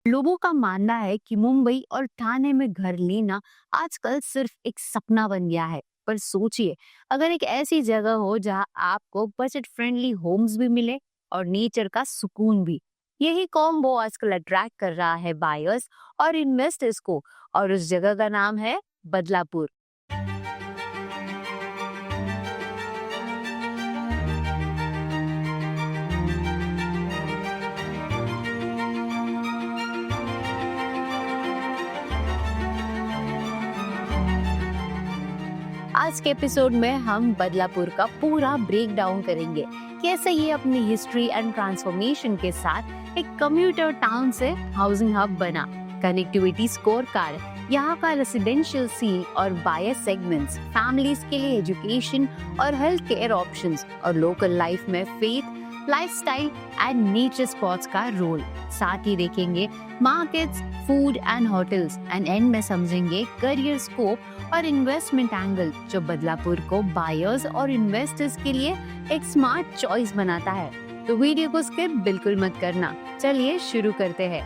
लोगों का मानना है कि मुंबई और ठाणे में घर लेना आजकल सिर्फ एक सपना बन गया है। पर सोचिए, अगर एक ऐसी जगह हो जहां आपको बजट फ्रेंडली होम्स भी मिले और नेचर का सुकून भी। यही कॉम्बो आजकल अट्रैक्ट कर रहा है बायर्स और इन्वेस्टर्स को। और उस जगह का नाम है बदलापुर। आज के एपिसोड में हम बदलापुर का पूरा ब्रेक डाउन करेंगे। कैसे ये अपनी हिस्ट्री एंड ट्रांसफॉर्मेशन के साथ एक कम्यूटर टाउन से हाउसिंग हब बना। कनेक्टिविटी स्कोर कार्ड, यहाँ का रेसिडेंशियल सीन और बायर सेगमेंट्स, फैमिलीज के लिए एजुकेशन और हेल्थ केयर ऑप्शंस, और लोकल लाइफ में faith, lifestyle and nature spots का रोल। साथ ही देखेंगे markets, food and hotels, and and में समझेंगे करियर स्कोप और इन्वेस्टमेंट एंगल, जो बदलापुर को बायर्स और इन्वेस्टर्स के लिए एक स्मार्ट चॉइस बनाता है। तो वीडियो को स्किप बिल्कुल मत करना। चलिए शुरू करते हैं।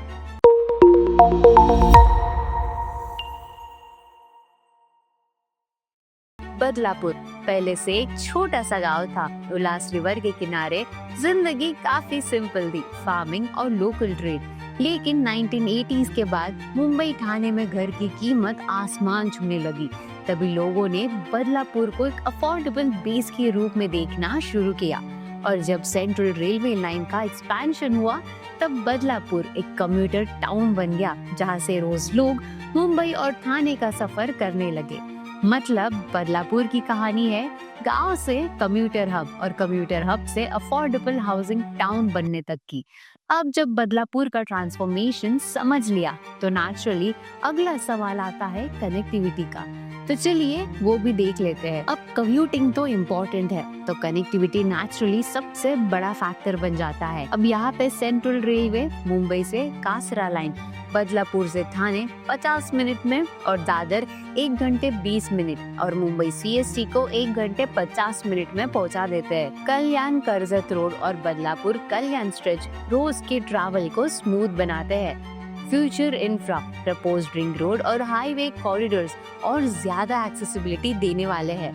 बदलापुर पहले से एक छोटा सा गांव था। उल्लास रिवर के किनारे जिंदगी काफी सिंपल थी, फार्मिंग और लोकल ट्रेड। लेकिन 1980s के बाद मुंबई ठाणे में घर की कीमत आसमान छूने लगी। तभी लोगों ने बदलापुर को एक अफोर्डेबल बेस के रूप में देखना शुरू किया। और जब सेंट्रल रेलवे लाइन का एक्सपेंशन हुआ, तब बदलापुर एक कम्यूटर टाउन बन गया, जहां से रोज लोग मुंबई और ठाणे का सफर करने लगे। मतलब बदलापुर की कहानी है गांव से कम्यूटर हब और कम्यूटर हब से अफोर्डेबल हाउसिंग टाउन बनने तक की। अब जब बदलापुर का ट्रांसफॉर्मेशन समझ लिया, तो नेचुरली अगला सवाल आता है कनेक्टिविटी का। तो चलिए वो भी देख लेते हैं। अब कम्यूटिंग तो इम्पोर्टेंट है, तो कनेक्टिविटी नेचुरली सबसे बड़ा फैक्टर बन जाता है। अब यहाँ पे सेंट्रल रेलवे मुंबई से कासरा लाइन बदलापुर से ठाणे 50 मिनट में, और दादर 1 घंटे 20 मिनट, और मुंबई सीएसटी को 1 घंटे 50 मिनट में पहुंचा देते हैं। कल्याण कर्जत रोड और बदलापुर कल्याण स्ट्रेच रोज के ट्रैवल को स्मूथ बनाते हैं। Future infra, proposed ring road और हाईवे कॉरिडोर्स और ज्यादा एक्सेसिबिलिटी देने वाले हैं।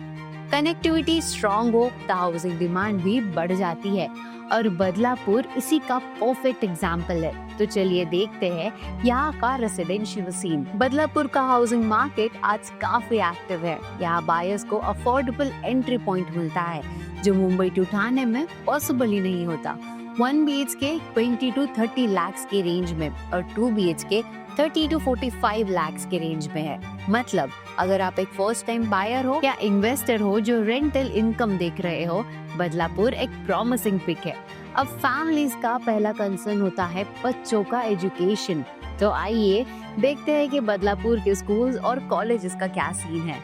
कनेक्टिविटी स्ट्रॉन्ग हो तो हाउसिंग डिमांड भी बढ़ जाती है, और बदलापुर इसी का परफेक्ट एग्जाम्पल है। तो चलिए देखते हैं यहाँ का रेसिडेंशियल सीन। बदलापुर का हाउसिंग मार्केट आज काफी एक्टिव है। यहाँ बायर्स को अफोर्डेबल एंट्री पॉइंट मिलता है, जो मुंबई टू ठाणे में पॉसिबल ही नहीं होता। 1 BHK 20 to 30 लाख के रेंज में, और 2 BHK 30 to 45 लाख के रेंज में है। मतलब अगर आप एक फर्स्ट टाइम बायर हो या इन्वेस्टर हो जो रेंटल इनकम देख रहे हो, बदलापुर एक प्रॉमिसिंग पिक है। अब फैमिलीज का पहला कंसर्न होता है बच्चों का एजुकेशन। तो आइए देखते हैं कि बदलापुर के स्कूल्स और कॉलेजेस का क्या सीन है।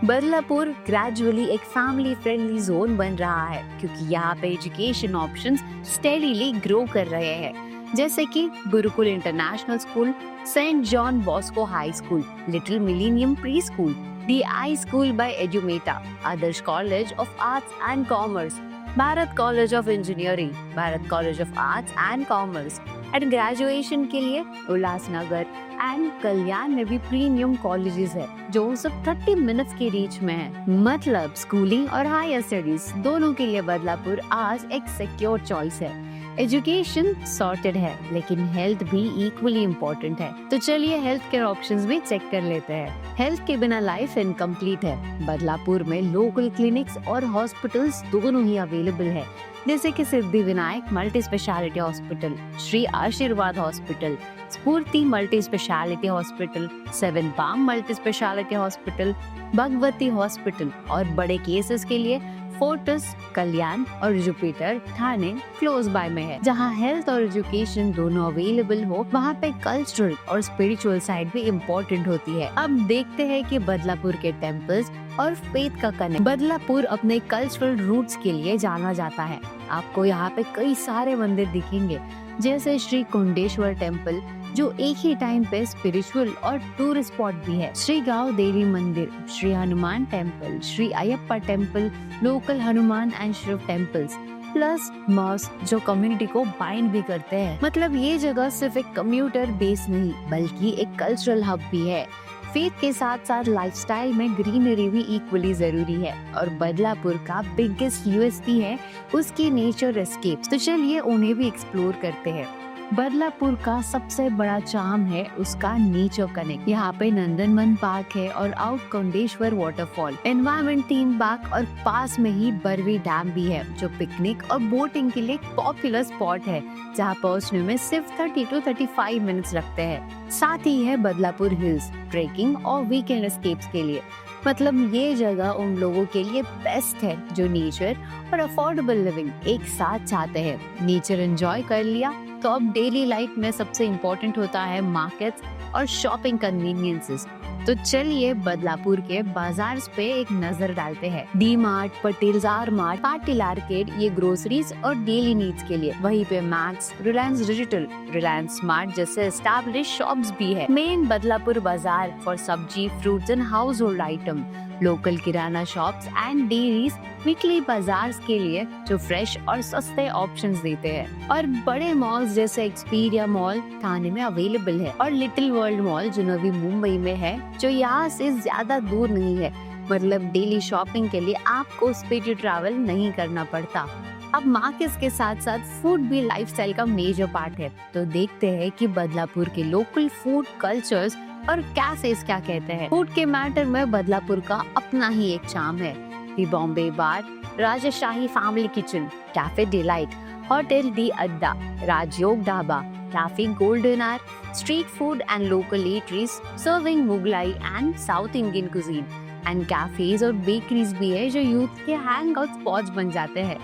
बदलापुर ग्रेजुअली एक फैमिली फ्रेंडली जोन बन रहा है, क्योंकि यहाँ पे एजुकेशन ऑप्शंस स्टेडीली ग्रो कर रहे हैं, जैसे कि Gurukul international school, saint John Bosco high school, little millennium pre school, the I school by Edumeta, Adarsh college of arts and commerce, Bharat college of engineering, Bharat college of arts and commerce. And graduation के लिए Ulhasnagar and कल्याण में भी premium colleges है, जो सब 30 minutes के reach में है। मतलब स्कूलिंग और हायर स्टडीज दोनों के लिए बदलापुर आज एक सिक्योर चॉइस है। एजुकेशन सॉर्टेड है, लेकिन हेल्थ भी इक्वली इम्पोर्टेंट है। तो चलिए हेल्थ केयर ऑप्शंस भी चेक कर लेते हैं। हेल्थ के बिना लाइफ इनकम्प्लीट है। बदलापुर में लोकल क्लिनिक्स और हॉस्पिटल्स दोनों ही अवेलेबल है, जैसे कि Siddhi Vinayak multi speciality hospital, Shri Ashirwad hospital, Sphurti multi speciality hospital, 7 palm multi speciality hospital, Bhagwati hospital, और बड़े केसेस के लिए फोर्टिस, कल्याण और जुपिटर ठाणे क्लोज बाय में है। जहाँ हेल्थ और एजुकेशन दोनों अवेलेबल हो, वहाँ पे कल्चरल और स्पिरिचुअल साइड भी इम्पोर्टेंट होती है। अब देखते हैं कि बदलापुर के टेम्पल्स और फेथ का कनेक्ट। बदलापुर अपने कल्चरल रूट्स के लिए जाना जाता है। आपको यहाँ पे कई सारे मंदिर दिखेंगे, जैसे श्री कुंडेश्वर टेम्पल, जो एक ही टाइम पे स्पिरिचुअल और टूरिस्ट स्पॉट भी है, श्री गांव देवी मंदिर, Shri Hanuman temple, Shri Ayyappa temple, local Hanuman and Shiva temples, plus mosque जो कम्युनिटी को बाइंड भी करते हैं। मतलब ये जगह सिर्फ एक कम्यूटर बेस नहीं बल्कि एक कल्चरल हब भी है। फेथ के साथ साथ लाइफस्टाइल में ग्रीनरी भी इक्वली जरूरी है और बदलापुर का बिगेस्ट यूएसपी है उसकी नेचर एस्केप्स। तो चलिए उन्हें भी एक्सप्लोर करते हैं। बदलापुर का सबसे बड़ा चार्म है उसका नेचर कनेक्ट। यहाँ पे नंदनवन पार्क है और out Kondeshwar waterfall, environment theme park और पास में ही बरवी डैम भी है जो पिकनिक और बोटिंग के लिए पॉपुलर स्पॉट है जहाँ पहुँचने में सिर्फ 30 to 35 मिनट्स लगते हैं। साथ ही है बदलापुर हिल्स ट्रेकिंग और वीकेंड एस्केप्स के लिए। मतलब ये जगह उन लोगों के लिए बेस्ट है जो नेचर और अफोर्डेबल लिविंग एक साथ चाहते हैं। नेचर एंजॉय कर लिया तो अब डेली लाइफ में सबसे इम्पोर्टेंट होता है मार्केट्स और शॉपिंग कन्वीनियंसेस। तो चलिए बदलापुर के बाजार पे एक नजर डालते हैं। D mart, Patels mart, Patil arcade ये ग्रोसरीज और डेली नीड्स के लिए। वहीं पे max, Reliance digital, Reliance smart जैसे एस्टैब्लिश शॉप्स भी है। मेन बदलापुर बाजार फॉर सब्जी, fruits and house hold item, local kirana shops and dairies, weekly bazaars के लिए जो फ्रेश और सस्ते ऑप्शंस देते हैं। और बड़े मॉल्स जैसे एक्सपीरिया मॉल थाने में अवेलेबल है और लिटिल वर्ल्ड मॉल जो नवी मुंबई में है जो यहाँ से ज्यादा दूर नहीं है। मतलब डेली शॉपिंग के लिए आपको स्पीडी ट्रैवल नहीं करना पड़ता। अब मार्केट्स के साथ साथ फूड भी लाइफस्टाइल का मेजर पार्ट है। तो देखते हैं कि बदलापुर के लोकल फूड कल्चर्स और कैफेज क्या कहते हैं। फूड के मैटर में बदलापुर का अपना ही एक चार्म है। दी Bombay bar, Rajshahi family kitchen, cafe delight, hotel the Adda, Rajyog dhaba, cafe golden R, street food and local eateries serving Mughlai and south Indian cuisine and cafes और बेकरीज भी है जो यूथ के हैंग आउट स्पॉट्स बन जाते हैं।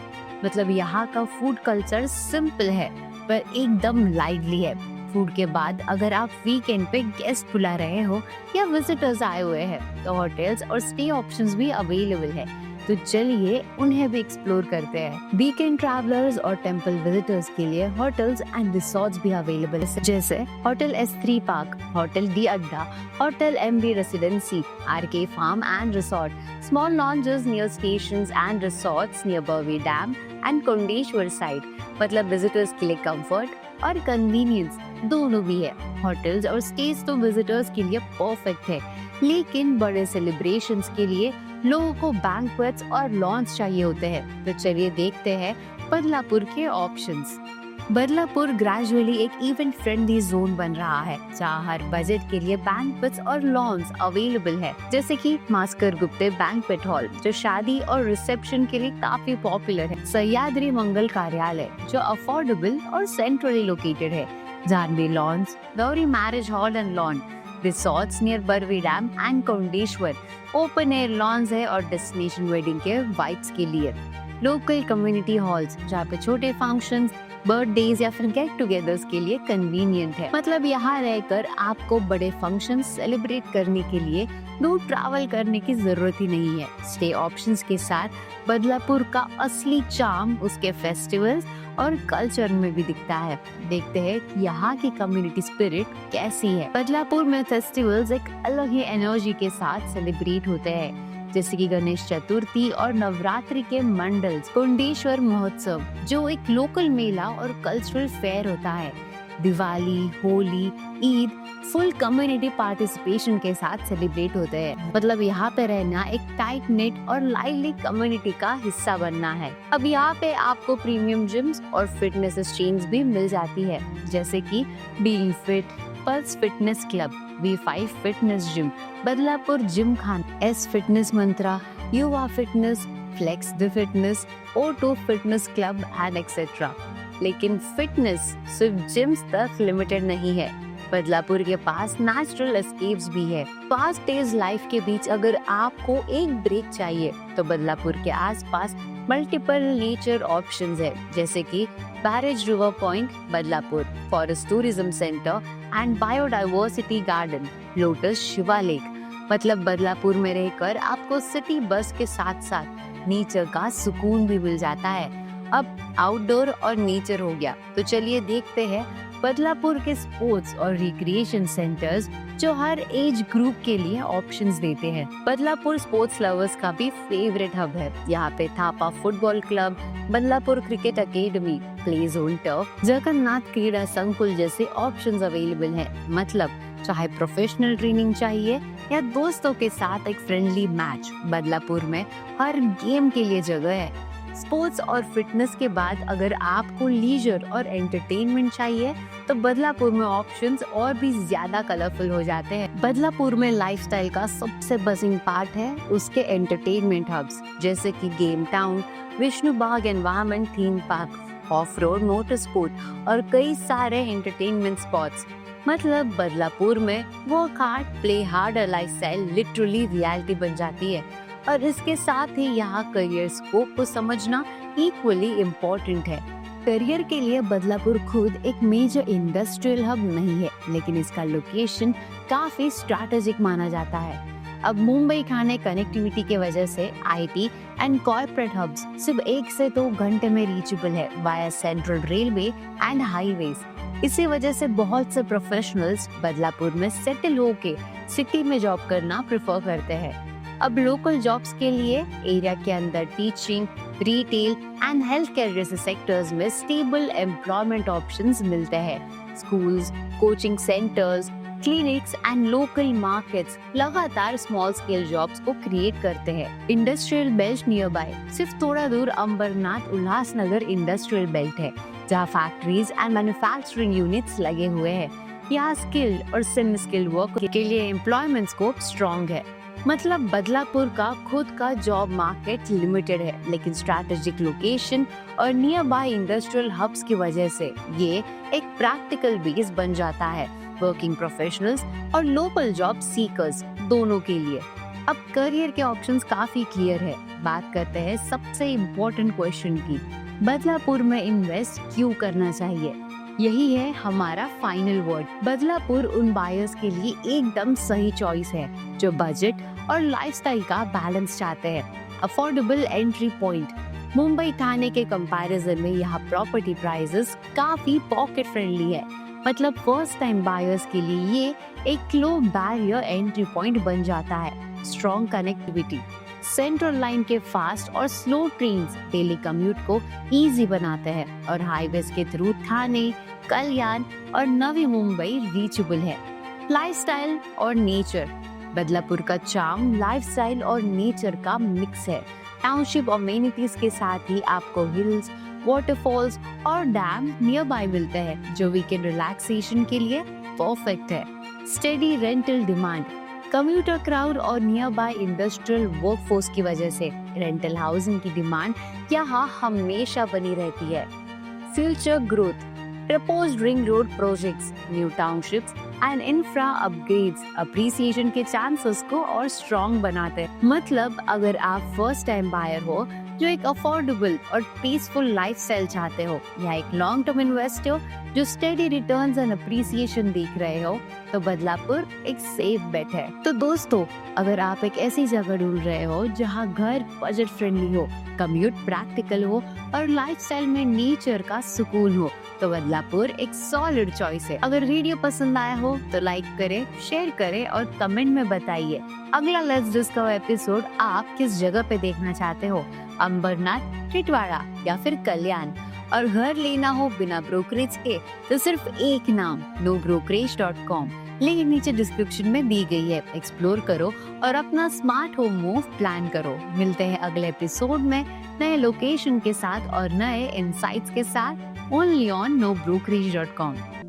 मतलब यहाँ का फूड कल्चर सिंपल है पर एकदम लाइवली है। फूड के बाद अगर आप वीकेंड पे गेस्ट बुला रहे हो या विजिटर्स आए हुए हैं तो होटल्स और स्टे ऑप्शंस भी अवेलेबल है। तो चलिए उन्हें भी एक्सप्लोर करते हैं। वीकेंड ट्रैवलर्स और टेंपल विजिटर्स के लिए होटल्स एंड रिसोर्ट्स भी अवेलेबल है जैसे hotel S3 park, hotel the Adda, hotel MB residency, RK farm and resort, small lounges near stations and resorts near Barvi dam and Kondeshwar side. मतलब visitors के लिए comfort और कन्वीनियंस दोनों भी है। होटल्स और स्टेज तो विजिटर्स के लिए परफेक्ट है लेकिन बड़े सेलिब्रेशंस के लिए लोगों को बैंक्वेट्स और लॉन्स चाहिए होते हैं। तो चलिए देखते हैं बदलापुर के ऑप्शंस। बदलापुर ग्रेजुअली एक इवेंट फ्रेंडली जोन बन रहा है जहाँ हर बजट के लिए बैंक्वेट्स और लॉन्स अवेलेबल है जैसे कि मास्कर गुप्ते बैंक्वेट हॉल जो शादी और रिसेप्शन के लिए काफी पॉपुलर है, सह्याद्री मंगल कार्यालय जो अफोर्डेबल और सेंट्रली लोकेटेड है, Janhavi lawns, Gauri marriage hall and lawn, resorts near Barvi dam and Kondeshwar, open air lawns है और डेस्टिनेशन वेडिंग के वाइब्स के लिए, लोकल कम्युनिटी हॉल्स जहाँ पे छोटे फंक्शंस, बर्थडेज या फिर गेट टुगेदर्स के लिए कन्वीनियंट है। मतलब यहाँ रहकर आपको बड़े फंक्शंस सेलिब्रेट करने के लिए दूर ट्रैवल करने की जरूरत ही नहीं है। स्टे ऑप्शंस के साथ बदलापुर का असली चार्म उसके फेस्टिवल्स और कल्चर में भी दिखता है। देखते हैं कि यहाँ की कम्युनिटी स्पिरिट कैसी है। बदलापुर में फेस्टिवल्स एक अलग ही एनर्जी के साथ सेलिब्रेट होते हैं जैसे कि गणेश चतुर्थी और नवरात्रि के मंडल्स, कुंडेश्वर महोत्सव जो एक लोकल मेला और कल्चरल फेयर होता है, Diwali, Holi, Eid full community participation के साथ सेलिब्रेट होते हैं। मतलब यहाँ पे रहना एक टाइट नेट और लाइवली कम्युनिटी का हिस्सा बनना है। अब यहाँ पे आपको प्रीमियम जिम्स और फिटनेस चेन्स भी मिल जाती है जैसे कि being fit, pulse fitness club, V5 fitness gym, Badlapur gym Khan, S fitness mantra, Yuva fitness, flex the fitness, O2 fitness club and etcetera. लेकिन फिटनेस सिर्फ जिम्स तक लिमिटेड नहीं है। बदलापुर के पास नेचुरल एस्केप्स भी है। फास्ट पेस्ड लाइफ के बीच अगर आपको एक ब्रेक चाहिए तो बदलापुर के आसपास मल्टीपल नेचर ऑप्शंस है जैसे कि barrage river point, Badlapur forest tourism centre and biodiversity garden, lotus Shiva lake. मतलब बदलापुर में रहकर आपको सिटी बस के साथ साथ नेचर का सुकून भी मिल जाता है। अब आउटडोर और नेचर हो गया तो चलिए देखते हैं बदलापुर के स्पोर्ट्स और रिक्रिएशन सेंटर्स जो हर एज ग्रुप के लिए ऑप्शंस देते हैं। बदलापुर स्पोर्ट्स लवर्स का भी फेवरेट हब है। यहाँ पे Thapa football club, Badlapur cricket academy, play zone turf, Jagannath क्रीड़ा संकुल जैसे ऑप्शंस अवेलेबल हैं। मतलब चाहे प्रोफेशनल ट्रेनिंग चाहिए या दोस्तों के साथ एक फ्रेंडली मैच, बदलापुर में हर गेम के लिए जगह है। स्पोर्ट्स और फिटनेस के बाद अगर आपको लीजर और एंटरटेनमेंट चाहिए तो बदलापुर में ऑप्शंस और भी ज्यादा कलरफुल हो जाते हैं। बदलापुर में लाइफस्टाइल का सबसे बजिंग पार्ट है उसके एंटरटेनमेंट हब्स, जैसे कि game town, Vishnu Bagh environment theme park, of road motor sport और कई सारे एंटरटेनमेंट स्पॉट्स। मतलब बदलापुर में work hard play hard lifestyle literally reality बन जाती है। और इसके साथ ही यहाँ करियर स्कोप को समझना इक्वली इम्पोर्टेंट है। करियर के लिए बदलापुर खुद एक मेजर इंडस्ट्रियल हब नहीं है, लेकिन इसका लोकेशन काफी स्ट्रैटेजिक माना जाता है। अब मुंबई ठाणे कनेक्टिविटी के वजह से आईटी एंड कॉर्पोरेट हब्स सिर्फ 1 से 2 घंटे में रीचेबल है via central railway and highways. इसी वजह से बहुत से प्रोफेशनल्स बदलापुर में सेटल होके सिटी में जॉब करना प्रेफर करते हैं। अब लोकल जॉब्स के लिए एरिया के अंदर teaching, retail and health care जैसे सेक्टर्स में स्टेबल एम्प्लॉयमेंट ऑप्शंस मिलते हैं। Schools, coaching centres, clinics and local markets लगातार स्मॉल स्केल जॉब्स को क्रिएट करते हैं। इंडस्ट्रियल बेल्ट नियर बाय, सिर्फ थोड़ा दूर अंबरनाथ उल्लासनगर इंडस्ट्रियल बेल्ट है, जहाँ फैक्ट्रीज एंड मैन्युफैक्चरिंग यूनिट्स लगे हुए हैं। यहाँ स्किल्ड और सेमी स्किल्ड वर्क के लिए एम्प्लॉयमेंट स्कोप स्ट्रॉन्ग है। मतलब बदलापुर का खुद का जॉब मार्केट लिमिटेड है, लेकिन स्ट्रैटेजिक लोकेशन और नियर बाय इंडस्ट्रियल हब्स की वजह से ये एक प्रैक्टिकल बेस बन जाता है वर्किंग प्रोफेशनल्स और लोकल जॉब सीकर्स दोनों के लिए। अब करियर के ऑप्शंस काफी क्लियर है। बात करते हैं सबसे इम्पोर्टेंट क्वेश्चन की, बदलापुर में इन्वेस्ट क्यों करना चाहिए? यही है हमारा फाइनल वर्ड। बदलापुर उन बायर्स के लिए एकदम सही चॉइस है जो बजट और लाइफस्टाइल का बैलेंस चाहते हैं। Affordable entry point, Mumbai Thane के कंपैरिजन में यहाँ प्रॉपर्टी प्राइसेस काफी पॉकेट फ्रेंडली है। मतलब फर्स्ट टाइम बायर्स के लिए ये एक लो बैरियर एंट्री पॉइंट बन जाता है। स्ट्रॉन्ग कनेक्टिविटी, सेंट्रल लाइन के फास्ट और स्लो ट्रेन्स डेली कम्यूट को इजी बनाते हैं और हाईवेज के थ्रू ठाणे, कल्याण और नवी मुंबई रीचेबल है। लाइफस्टाइल और नेचर, बदलापुर का चार्म लाइफस्टाइल और नेचर का मिक्स है। टाउनशिप अमेनिटीज के साथ ही आपको हिल्स, वाटरफॉल्स और डैम नियर बाय मिलते हैं जो वीकेंड रिलैक्सेशन के लिए परफेक्ट है। Steady rental demand, commuter crowd और नियर बाय इंडस्ट्रियल वर्कफोर्स की वजह से रेंटल हाउसिंग की डिमांड यहाँ हमेशा बनी रहती है। Future growth, proposed ring road projects, new townships and infra upgrades appreciation के चांसेस को और स्ट्रॉन्ग बनाते हैं। मतलब अगर आप फर्स्ट टाइम बायर हो जो एक अफोर्डेबल और पीसफुल लाइफस्टाइल चाहते हो या एक लॉन्ग टर्म इन्वेस्टर जो स्टेडी रिटर्न्स एंड अप्रिसिएशन देख रहे हो, तो बदलापुर एक सेफ बेट है। तो दोस्तों, अगर आप एक ऐसी जगह ढूंढ रहे हो जहां घर बजट फ्रेंडली हो, कम्यूट प्रैक्टिकल हो और लाइफस्टाइल में नेचर का सुकून हो, तो बदलापुर एक सॉलिड चॉइस है। अगर वीडियो पसंद आया हो तो लाइक करें, शेयर करें और कमेंट में बताइए अगला लेट्स डिस्कवर एपिसोड आप किस जगह पे देखना चाहते हो, अंबरनाथ, टिटवाड़ा या फिर कल्याण। और घर लेना हो बिना ब्रोकरेज के तो सिर्फ एक नाम nobrokerage.com, लिंक नीचे डिस्क्रिप्शन में दी गई है। एक्सप्लोर करो और अपना स्मार्ट होम मूव प्लान करो। मिलते हैं अगले एपिसोड में नए लोकेशन के साथ और नए इनसाइट्स के साथ, ओनली ऑन nobrokerage.com।